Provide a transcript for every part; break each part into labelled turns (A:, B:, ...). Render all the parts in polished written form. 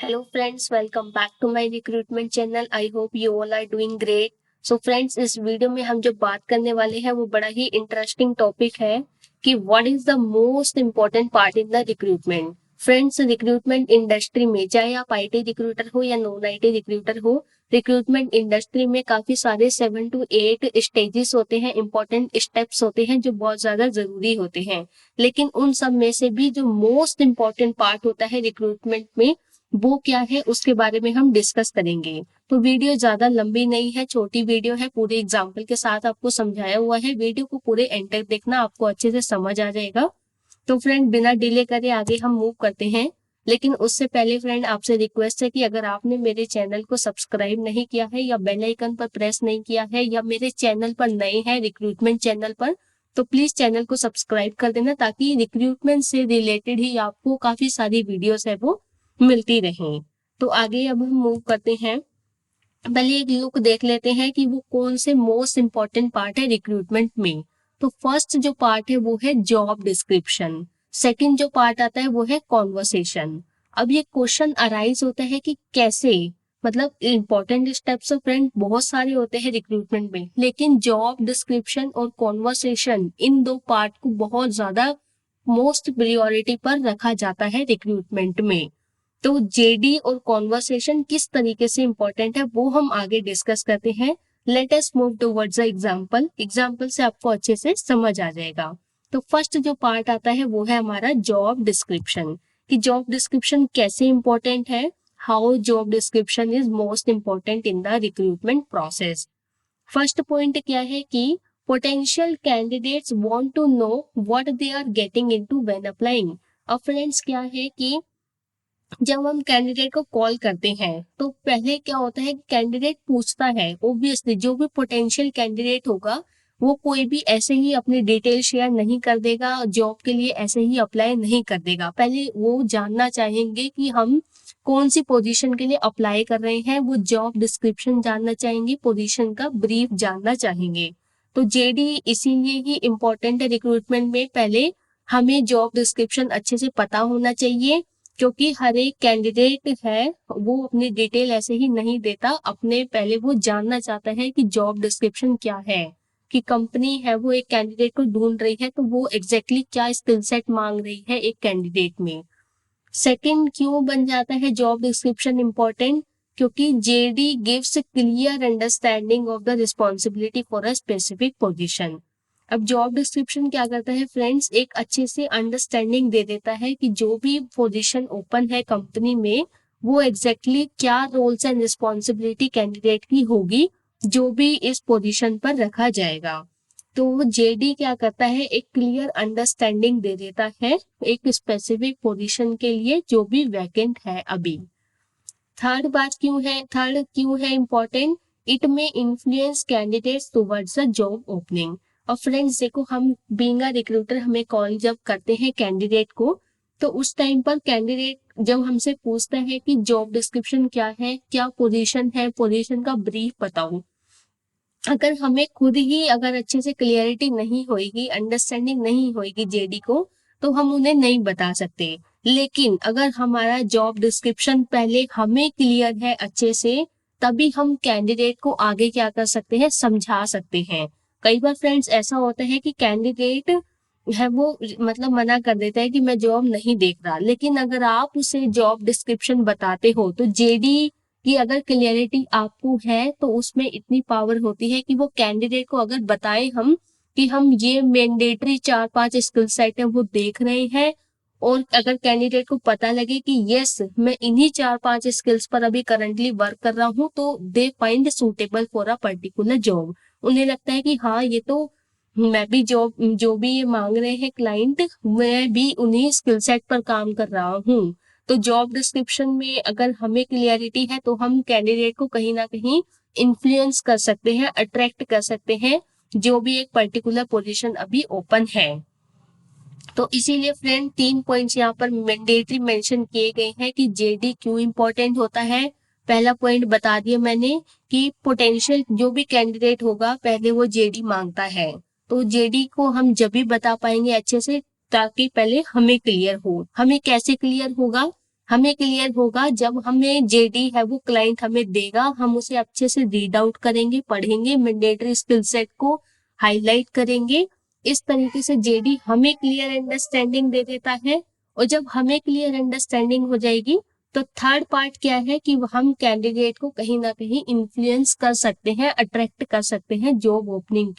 A: Hello friends, welcome back to my recruitment channel. I hope you all are doing great. So friends, इस video में हम जो बात करने वाले हैं वो बड़ा ही इंटरेस्टिंग टॉपिक है कि what is the most important part in the recruitment. Friends, recruitment industry में चाहे आप आईटी रिक्रूटर हो या नॉन आईटी रिक्रूटर हो, रिक्रूटमेंट इंडस्ट्री में काफी सारे 7 to 8 स्टेजेस होते हैं, इंपॉर्टेंट स्टेप्स होते हैं जो बहुत ज्यादा जरूरी होते हैं. लेकिन उन सब में से भी जो मोस्ट इम्पोर्टेंट पार्ट होता है रिक्रूटमेंट में वो क्या है उसके बारे में हम डिस्कस करेंगे. तो वीडियो ज्यादा लंबी नहीं है, छोटी वीडियो है, पूरे एग्जाम्पल के साथ आपको समझाया हुआ है. वीडियो को पूरे एंड तक देखना, आपको अच्छे से समझ आ जाएगा. तो फ्रेंड, बिना डिले करे आगे हम मूव करते हैं. लेकिन उससे पहले फ्रेंड, आपसे रिक्वेस्ट है कि अगर आपने मेरे चैनल को सब्सक्राइब नहीं किया है या बेल आइकन पर प्रेस नहीं किया है या मेरे चैनल पर नए हैं रिक्रूटमेंट चैनल पर, तो प्लीज चैनल को सब्सक्राइब कर देना ताकि रिक्रूटमेंट से रिलेटेड ही आपको काफी सारी वीडियोस है वो मिलती रहें. तो आगे अब हम मूव करते हैं. पहले एक लुक देख लेते हैं कि वो कौन से मोस्ट इम्पोर्टेंट पार्ट है रिक्रूटमेंट में. तो फर्स्ट जो पार्ट है वो है जॉब डिस्क्रिप्शन. सेकंड जो पार्ट आता है वो है कॉन्वर्सेशन. अब ये क्वेश्चन अराइज होता है कि कैसे, मतलब इंपॉर्टेंट स्टेप्स फ्रेंड बहुत सारे होते हैं रिक्रूटमेंट में, लेकिन जॉब डिस्क्रिप्शन और कॉन्वर्सेशन इन दो पार्ट को बहुत ज्यादा मोस्ट प्रायोरिटी पर रखा जाता है रिक्रूटमेंट में. तो जेडी और कॉन्वर्सेशन किस तरीके से इंपॉर्टेंट है वो हम आगे डिस्कस करते हैं. Let us move towards the example से आपको अच्छे से समझ आ जाएगा. तो फर्स्ट जो पार्ट आता है वो है हमारा जॉब डिस्क्रिप्शन. कि जॉब डिस्क्रिप्शन कैसे इंपॉर्टेंट है, how job description is most important in the recruitment process. First point क्या है कि potential candidates want to know what they are getting into when applying. अब फ्रेंड्स क्या है कि जब हम कैंडिडेट को कॉल करते हैं तो पहले क्या होता है कि कैंडिडेट पूछता है, ऑब्वियसली जो भी पोटेंशियल कैंडिडेट होगा वो कोई भी ऐसे ही अपनी डिटेल शेयर नहीं कर देगा, जॉब के लिए ऐसे ही अप्लाई नहीं कर देगा. पहले वो जानना चाहेंगे कि हम कौन सी पोजीशन के लिए अप्लाई कर रहे हैं, वो जॉब डिस्क्रिप्शन जानना चाहेंगे, पोजीशन का ब्रीफ जानना चाहेंगे. तो जेडी इसीलिए ही इम्पोर्टेंट है रिक्रूटमेंट में. पहले हमें जॉब डिस्क्रिप्शन अच्छे से पता होना चाहिए, क्योंकि हर एक कैंडिडेट है वो अपनी डिटेल ऐसे ही नहीं देता, अपने पहले वो जानना चाहता है कि जॉब डिस्क्रिप्शन क्या है, कि कंपनी है वो एक कैंडिडेट को ढूंढ रही है तो वो एग्जैक्टली क्या स्किल सेट मांग रही है एक कैंडिडेट में. सेकंड क्यों बन जाता है जॉब डिस्क्रिप्शन इंपॉर्टेंट, क्योंकि JD gives clear understanding of the responsibility for a specific position. अब जॉब डिस्क्रिप्शन क्या करता है फ्रेंड्स, एक अच्छे से अंडरस्टैंडिंग दे देता है कि जो भी पोजीशन ओपन है कंपनी में वो एग्जैक्टली क्या रोल्स एंड रिस्पॉन्सिबिलिटी कैंडिडेट की होगी जो भी इस पोजीशन पर रखा जाएगा. तो जेडी क्या करता है, एक क्लियर अंडरस्टैंडिंग दे देता है एक स्पेसिफिक पोजीशन के लिए जो भी वैकेंट है अभी. थर्ड क्यों है इंपॉर्टेंट, इट में influence candidates towards the job opening. और फ्रेंड्स देखो, हम बीइंग अ रिक्रूटर हमें कॉल जब करते हैं कैंडिडेट को, तो उस टाइम पर कैंडिडेट जब हमसे पूछता है कि जॉब डिस्क्रिप्शन क्या है, क्या पोजीशन है, पोजीशन का ब्रीफ बताओ, अगर हमें खुद ही अगर अच्छे से क्लियरिटी नहीं होगी, अंडरस्टैंडिंग नहीं होगी जेडी को, तो हम उन्हें नहीं बता सकते. लेकिन अगर हमारा जॉब डिस्क्रिप्शन पहले हमें क्लियर है अच्छे से, तभी हम कैंडिडेट को आगे क्या कर सकते हैं, समझा सकते हैं. कई बार फ्रेंड्स ऐसा होता है कि कैंडिडेट है वो मतलब मना कर देता है कि मैं जॉब नहीं देख रहा, लेकिन अगर आप उसे जॉब डिस्क्रिप्शन बताते हो तो जेडी कि अगर क्लियरिटी आपको है तो उसमें इतनी पावर होती है कि वो कैंडिडेट को अगर बताएं हम कि हम ये मैंडेटरी 4-5 स्किल सेट है वो देख रहे हैं, और अगर कैंडिडेट को पता लगे कि यस मैं इन्हीं 4-5 स्किल्स पर अभी करंटली वर्क कर रहा हूँ, तो they find suitable for a particular job. उन्हें लगता है कि हाँ ये तो मैं भी जॉब जो भी ये मांग रहे हैं क्लाइंट, मैं भी उन्हीं स्किल सेट पर काम कर रहा हूँ. तो जॉब डिस्क्रिप्शन में अगर हमें क्लियरिटी है तो हम कैंडिडेट को कहीं ना कहीं इन्फ्लुएंस कर सकते हैं, अट्रैक्ट कर सकते हैं जो भी एक पर्टिकुलर पोजीशन अभी ओपन है. तो इसीलिए फ्रेंड 3 पॉइंट्स यहाँ पर मैंडेटरी मेंशन किए गए हैं कि जेडी क्यों इंपॉर्टेंट होता है. पहला पॉइंट बता दिया मैंने कि पोटेंशियल जो भी कैंडिडेट होगा पहले वो जेडी मांगता है, तो जेडी को हम जब भी बता पाएंगे अच्छे से ताकि पहले हमें क्लियर हो. हमें कैसे क्लियर होगा, हमें क्लियर होगा जब हमें जेडी है वो क्लाइंट हमें देगा, हम उसे अच्छे से रीड आउट करेंगे, पढ़ेंगे, मैंडेटरी स्किल सेट को हाईलाइट करेंगे। इस तरीके से जेडी हमें क्लियर अंडरस्टैंडिंग दे देता है। और जब हमें क्लियर अंडरस्टैंडिंग हो जाएगी तो थर्ड पार्ट क्या है कि हम कैंडिडेट को कहीं ना कहीं इन्फ्लुएंस कर सकते हैं, अट्रैक्ट कर सकते हैं जॉब ओपनिंग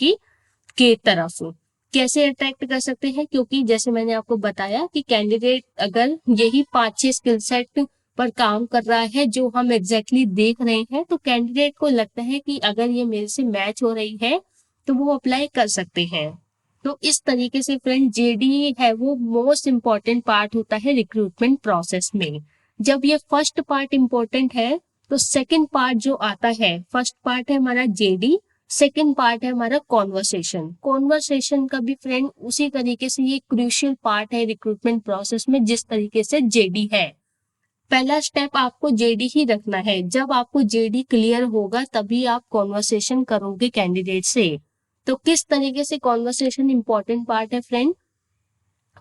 A: के तरफ। कैसे अट्रैक्ट कर सकते हैं? क्योंकि जैसे मैंने आपको बताया कि कैंडिडेट अगर यही 5-6 स्किल सेट पर काम कर रहा है जो हम एग्जैक्टली देख रहे हैं, तो कैंडिडेट को लगता है कि अगर ये मेरे से मैच हो रही है तो वो अप्लाई कर सकते हैं। तो इस तरीके से फ्रेंड जेडी है वो मोस्ट इम्पॉर्टेंट पार्ट होता है रिक्रूटमेंट प्रोसेस में। जब ये फर्स्ट पार्ट इम्पोर्टेंट है तो सेकंड पार्ट जो आता है, फर्स्ट पार्ट है हमारा जेडी, सेकंड पार्ट है हमारा कॉन्वर्सेशन। कॉन्वर्सेशन का भी फ्रेंड उसी तरीके से ये क्रूशियल पार्ट है रिक्रूटमेंट प्रोसेस में जिस तरीके से जेडी है। पहला स्टेप आपको जेडी ही रखना है। जब आपको जेडी क्लियर होगा तभी आप कॉन्वर्सेशन करोगे कैंडिडेट से। तो किस तरीके से कॉन्वर्सेशन इंपॉर्टेंट पार्ट है फ्रेंड?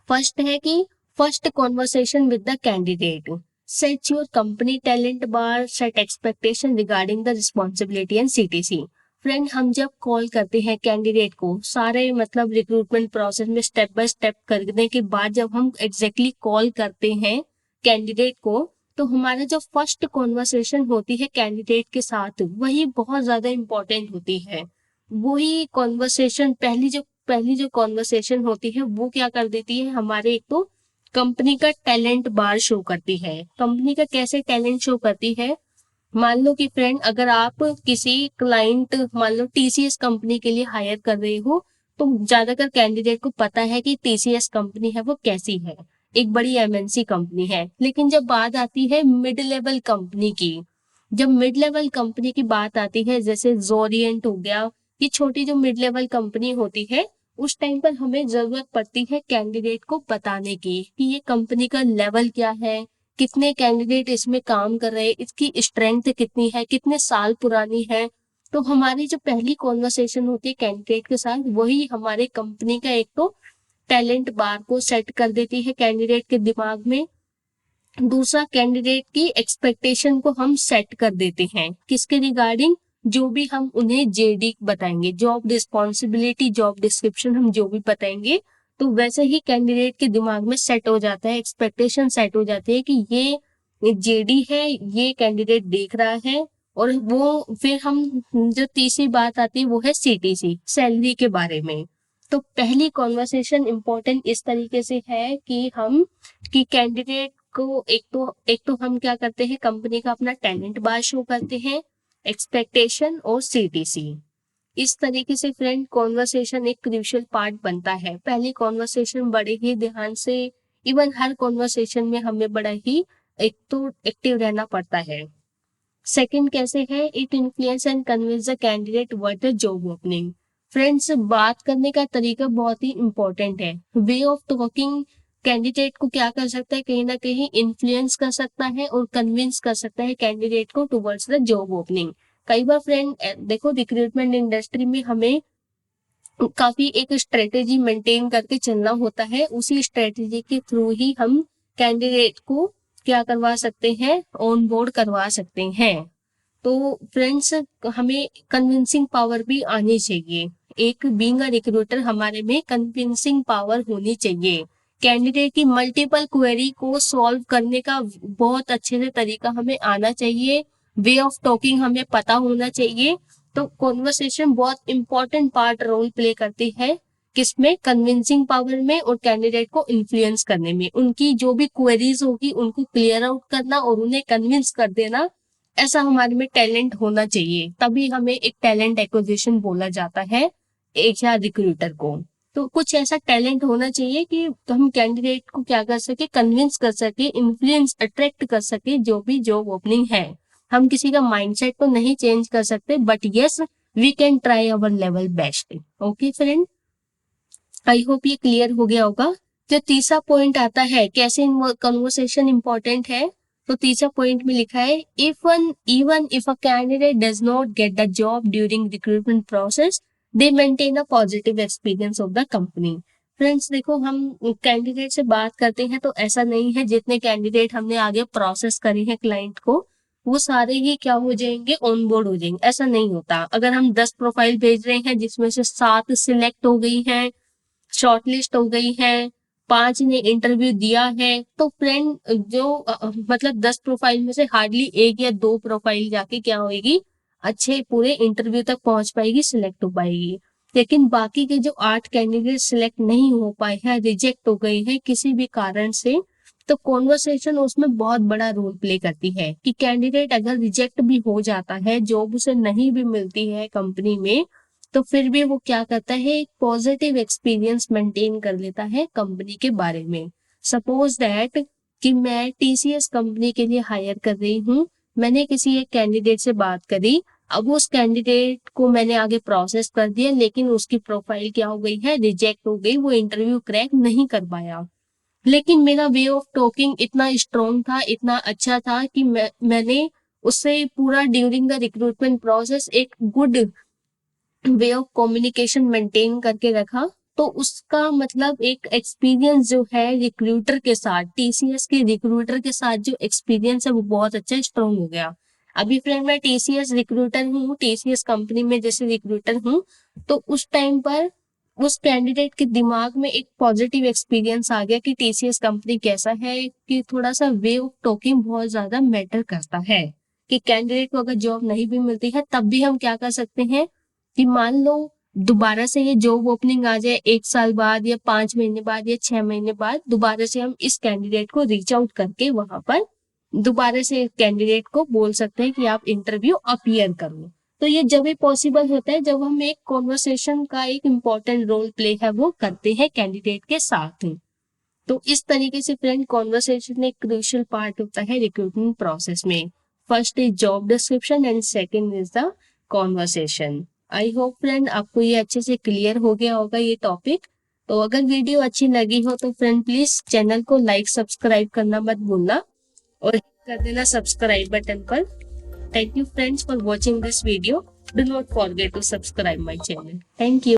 A: फर्स्ट है कि first conversation with the candidate, set your company talent bar, set expectation regarding the responsibility and CTC. Friend हम जब कॉल करते हैं कैंडिडेट को, सारे मतलब रिक्रूटमेंट प्रोसेस में स्टेप बाय स्टेप करने के बाद जब हम एग्जैक्टली कॉल करते हैं कैंडिडेट को, तो हमारा जो फर्स्ट कॉन्वर्सेशन होती है कैंडिडेट के साथ वही बहुत ज्यादा इम्पोर्टेंट होती है। वही कॉन्वर्सेशन पहली जो कॉन्वर्सेशन होती है वो क्या कर देती है, हमारे एक तो कंपनी का टैलेंट बार शो करती है। कंपनी का कैसे टैलेंट शो करती है? मान लो कि फ्रेंड अगर आप किसी क्लाइंट, मान लो टीसीएस कंपनी के लिए हायर कर रहे हो, तो ज्यादातर कैंडिडेट को पता है कि टीसीएस कंपनी है वो कैसी है, एक बड़ी एमएनसी कंपनी है। लेकिन जब बात आती है मिड लेवल कंपनी की, जब मिड लेवल कंपनी की बात आती है, जैसे जोरिएंट हो गया, ये छोटी जो मिड लेवल कंपनी होती है, उस टाइम पर हमें जरूरत पड़ती है कैंडिडेट को बताने की कि ये कंपनी का लेवल क्या है, कितने कैंडिडेट इसमें काम कर रहे हैं, इसकी स्ट्रेंथ कितनी है, कितने साल पुरानी है। तो हमारी जो पहली कॉन्वर्सेशन होती है कैंडिडेट के साथ वही हमारे कंपनी का एक तो टैलेंट बार को सेट कर देती है कैंडिडेट के दिमाग में। दूसरा, कैंडिडेट की एक्सपेक्टेशन को हम सेट कर देते हैं किसके रिगार्डिंग, जो भी हम उन्हें जेडी बताएंगे, जॉब रिस्पॉन्सिबिलिटी, जॉब डिस्क्रिप्शन हम जो भी बताएंगे, तो वैसे ही कैंडिडेट के दिमाग में सेट हो जाता है, एक्सपेक्टेशन सेट हो जाती है कि ये जेडी है, ये कैंडिडेट देख रहा है। और वो फिर हम जो तीसरी बात आती है वो है सीटीसी, सैलरी के बारे में। तो पहली कॉन्वर्सेशन इंपॉर्टेंट इस तरीके से है कि कैंडिडेट को एक तो हम क्या करते हैं, कंपनी का अपना टैलेंट बार शो करते हैं, एक्सपेक्टेशन और सीटीसी। इस तरीके से फ्रेंड कॉन्वर्सेशन एक क्रूशियल पार्ट बनता है। पहली कॉन्वर्सेशन बड़े ही ध्यान से, इवन हर कॉन्वर्सेशन में हमें बड़ा ही एक तो एक्टिव रहना पड़ता है। सेकंड कैसे है, it influence and convince the candidate what the job opening. Friends बात करने का तरीका बहुत ही इंपॉर्टेंट है। वे ऑफ टॉकिंग कैंडिडेट को क्या कर सकता है, कहीं ना कहीं इन्फ्लुएंस कर सकता है और कन्विंस कर सकता है कैंडिडेट को टुवर्ड्स द जॉब ओपनिंग। कई बार फ्रेंड देखो रिक्रूटमेंट इंडस्ट्री में हमें काफी एक स्ट्रेटेजी मेंटेन करके चलना होता है, उसी स्ट्रेटेजी के थ्रू ही हम कैंडिडेट को क्या करवा सकते हैं, ऑन बोर्ड करवा सकते हैं। तो फ्रेंड्स हमें कन्विंसिंग पावर भी आनी चाहिए। एक बीइंग अ रिक्रूटर हमारे में कन्विंसिंग पावर होनी चाहिए। कैंडिडेट की मल्टीपल क्वेरी को सॉल्व करने का बहुत अच्छे से तरीका हमें आना चाहिए, वे ऑफ टॉकिंग हमें पता होना चाहिए। तो कॉन्वर्सेशन बहुत इंपॉर्टेंट पार्ट रोल प्ले करती है किसमें, कन्विंसिंग पावर में और कैंडिडेट को इन्फ्लुएंस करने में। उनकी जो भी क्वेरीज होगी उनको क्लियर आउट करना और उन्हें कन्विंस कर देना, ऐसा हमारे में टैलेंट होना चाहिए। तभी हमें एक टैलेंट एक्विजिशन बोला जाता है एचआर रिक्रूटर को। तो कुछ ऐसा टैलेंट होना चाहिए कि हम कैंडिडेट को क्या कर सके, कन्विंस कर सके, इन्फ्लुएंस अट्रैक्ट कर सके जो भी जॉब ओपनिंग है। हम किसी का माइंडसेट तो नहीं चेंज कर सकते, but yes we can try our level best. Okay friend, I hope ये क्लियर हो गया होगा। जो तीसरा पॉइंट आता है कैसे कन्वर्सेशन इंपॉर्टेंट है, तो तीसरा पॉइंट में लिखा है even if a candidate does not get the job during recruitment process they maintain a positive experience of the company. Friends देखो, हम कैंडिडेट से बात करते हैं तो ऐसा नहीं है जितने कैंडिडेट हमने आगे प्रोसेस करे हैं क्लाइंट को वो सारे ही क्या हो जाएंगे, ऑन बोर्ड हो जाएंगे। ऐसा नहीं होता। अगर हम 10 प्रोफाइल भेज रहे हैं जिसमें से 7 सिलेक्ट हो गई हैं, शॉर्टलिस्ट हो गई है, 5 ने इंटरव्यू दिया है, तो फ्रेंड जो मतलब 10 प्रोफाइल में से हार्डली 1 या 2 प्रोफाइल जाके क्या होगी, अच्छे पूरे इंटरव्यू तक पहुंच पाएगी, सिलेक्ट हो पाएगी। लेकिन बाकी के जो 8 कैंडिडेट सिलेक्ट नहीं हो पाए हैं, रिजेक्ट हो गए हैं किसी भी कारण से, तो कॉन्वर्सेशन उसमें बहुत बड़ा रोल प्ले करती है कि कैंडिडेट अगर रिजेक्ट भी हो जाता है, जॉब उसे नहीं भी मिलती है कंपनी में, तो फिर भी वो क्या करता है, एक पॉजिटिव एक्सपीरियंस मेंटेन कर लेता है कंपनी के बारे में। सपोज दैट कि मैं टीसीएस कंपनी के लिए हायर कर रही हूँ, मैंने किसी एक कैंडिडेट से बात करी, अब उस कैंडिडेट को मैंने आगे प्रोसेस कर दिया, लेकिन उसकी प्रोफाइल क्या हो गई है, रिजेक्ट हो गई, वो इंटरव्यू क्रैक नहीं कर पाया। लेकिन मेरा वे ऑफ टॉकिंग इतना स्ट्रॉन्ग था, इतना अच्छा था कि मैंने उससे पूरा ड्यूरिंग द रिक्रूटमेंट प्रोसेस एक good way of communication maintain करके रखा। तो उसका मतलब एक एक्सपीरियंस जो है रिक्रूटर के साथ, टीसीएस के रिक्रूटर के साथ जो एक्सपीरियंस है वो बहुत अच्छा स्ट्रॉन्ग हो गया। अभी फ्रेंड मैं टीसीएस रिक्रूटर हूँ, टीसीएस कंपनी में जैसे रिक्रूटर हूँ, तो उस टाइम पर उस कैंडिडेट के दिमाग में एक पॉजिटिव एक्सपीरियंस आ गया कि टीसीएस कंपनी कैसा है, कि थोड़ा सा वे ऑफ टॉकिंग बहुत ज्यादा मैटर करता है, कि कैंडिडेट को अगर जॉब नहीं भी मिलती है तब भी हम क्या कर सकते हैं कि मान लो दोबारा से ये जॉब ओपनिंग आ जाए 1 साल बाद या 5 महीने बाद या 6 महीने बाद, दोबारा से हम इस कैंडिडेट को रीच आउट करके वहां पर दोबारा से कैंडिडेट को बोल सकते हैं कि आप इंटरव्यू अपीयर करो। तो ये जब भी पॉसिबल होता है जब हम एक कॉन्वर्सेशन का एक इम्पोर्टेंट रोल प्ले है वो करते हैं कैंडिडेट के साथ। तो इस तरीके से फ्रेंड कॉन्वर्सेशन एक क्रूशियल पार्ट होता है रिक्रूटमेंट प्रोसेस में। First is job description and second is the conversation. I hope friend आपको ये अच्छे से क्लियर हो गया होगा ये टॉपिक। तो अगर वीडियो अच्छी लगी हो तो फ्रेंड प्लीज चैनल को लाइक सब्सक्राइब करना मत भूलना और hit कर देना सब्सक्राइब बटन पर। Thank you friends for watching this video. Do not forget to subscribe my channel. Thank you.